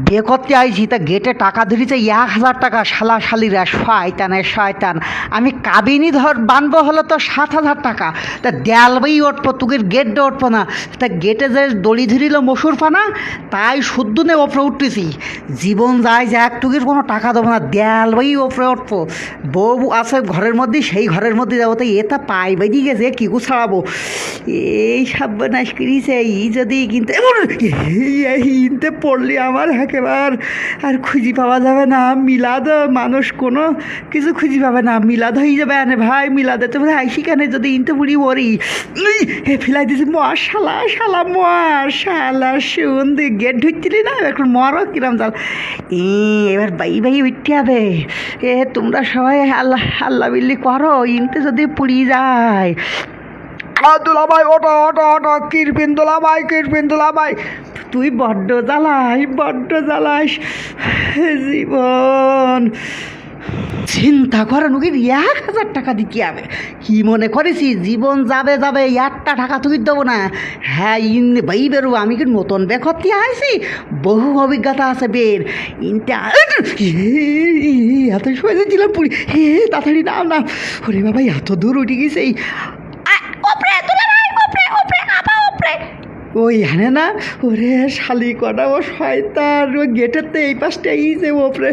বিয়ে করতে আইছি তা গেটে টাকা ধরেছে 1,000 টাকা। শালা শালিরা শয়তানের শয়তান। আমি কাবিনী বানবো হলো তো 7,000 টাকা। তা দেয়ালবাই উঠবো তুগের গেট দিয়ে উঠবো না। তা গেটে যে দড়ি ধরিল মসুর ফানা তাই শুদ্ধ নে ওপরে উঠতেছি। জীবন যায় যে একটুকির কোনো টাকা দেবো না, দেয়ালবাই ওপরে উঠবো। বউ আছে ঘরের মধ্যে, সেই ঘরের মধ্যে যাবো। তাই এটা পাই বেরিয়ে গেছে কিকু ছাড়াবো। এই সর্বনাশ করিছে এই যদি কিন্তু ইনতে পড়লি আমার একেবার আর খুঁজি পাওয়া যাবে না। মিলাদ মানুষ কোনো কিছু খুঁজি পাবে না, মিলাদ হয়ে যাবে আনে ভাই। মিলাদে তো আইসি কেন যদি ইনতে বুড়ি ওরি ফেলাই দিছি। মর শালা শালা মর শালা শুন দি গেট ঢুকছিলি না এখন মরও কিরম জাল। এবার বাই বাই উঠতে হবে। তোমরা সবাই আল্লাহ আল্লাহ বিল্লি করো, ইনতে যদি পুড়ি যায়। দুলাভাই ওটা ওটা ওটা কিরপিন দুলাভাই, কিরপিন দুলাভাই। তুই বড্ড জ্বালাস জীবন। চিন্তা করেন ওকে 1,000 টাকা দিতে হবে। কি মনে করেছি জীবন যাবে যাবে, একটা টাকা তুই দেবো না? হ্যাঁ ইন বাই বেরোবো। আমি কি নতুন বেখতি আইছি, বহু অভিজ্ঞতা আছে বের। ইনটা এত সময় ছিলাম পুরি। তাড়াতাড়ি নাম না। ওরে বাবা এত দূর উঠে গেছে। ওই হানে না ওরে শালি কটা ও শয়তান। ও গেটের তো এই পাশটা এই যে ওপরে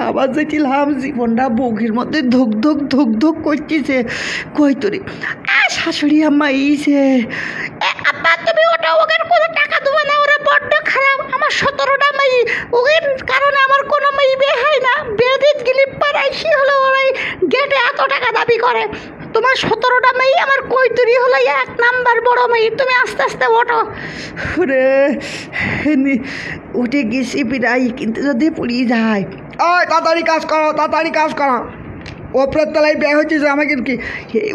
আবার যেছিলাম জীবনটা বগির মধ্যে ধুক ধুক ধুক ধুক করতেছে। কই তোরে শাশুড়ি আম্মা এইছে। আব্বা তুমি ওটা ওদের কোনো টাকা দেবো না, ওরা বড্ড খারাপ। আমার 17টা মাই ওদের কারণে আমার কোনো মাই বিয়ে হয় না। বেদিত গিলি পাড়াইছি হলো ওরাই গেটে এত টাকা দাবি করে। তোমার 17টা মেয়ে আমার কৈতরি হলো 1 নাম্বার বড় মেয়ে। তুমি আস্তে আস্তে ওঠো। রে উঠে গেছি প্রায়, কিন্তু যদি পুড়িয়ে যায়। ওই তাড়াতাড়ি কাজ করো, তাড়াতাড়ি কাজ করো। ওপরের তলায় ব্যয় হচ্ছে যে আমাকে কি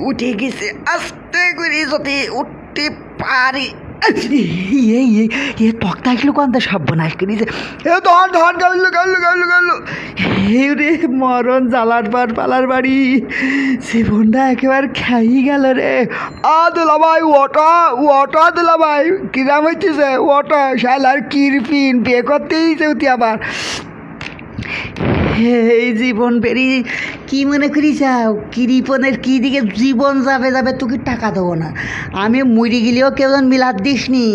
উঠে গেছে। আস্তে করে যদি উঠতে পারি। তক্তা আসলো কান্তা সর্বনাশ করেছে। ধন ধন গাইলো গাইলো গাইলো গাইলো। রে মরণ জ্বালার বার পালার বাড়ি। জীবনটা একেবারে খাই গেল রে। দুলাভাই ওটা ওটা দুলাভাই কিরাম হইতেছে ওটা শালার কিরপিন বিয়ে করতেই চৌতি আবার। এই জীবন বেরিয়ে কি মনে করি যাও কিরিপনের কি দিকে জীবন যাবে যাবে তোকে টাকা দেবো না। আমি মুড়ি গেলেও কেউ মিলাদ দিস নি।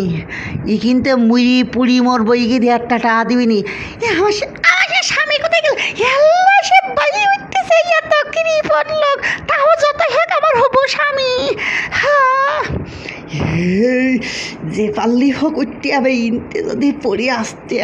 ই কিন্তু মুড়ি পুড়ি মরবো ই গিয়ে একটা টাকা দিবি নি। আমার স্বামী কোথায় গেল? সে বাজি উঠতেছে এত কিরিপন লোক, তাও যত হেক আমার হবো স্বামী। যে পাল্লি হোক উঠতে হবে, ইনতে যদি পড়ে আসতে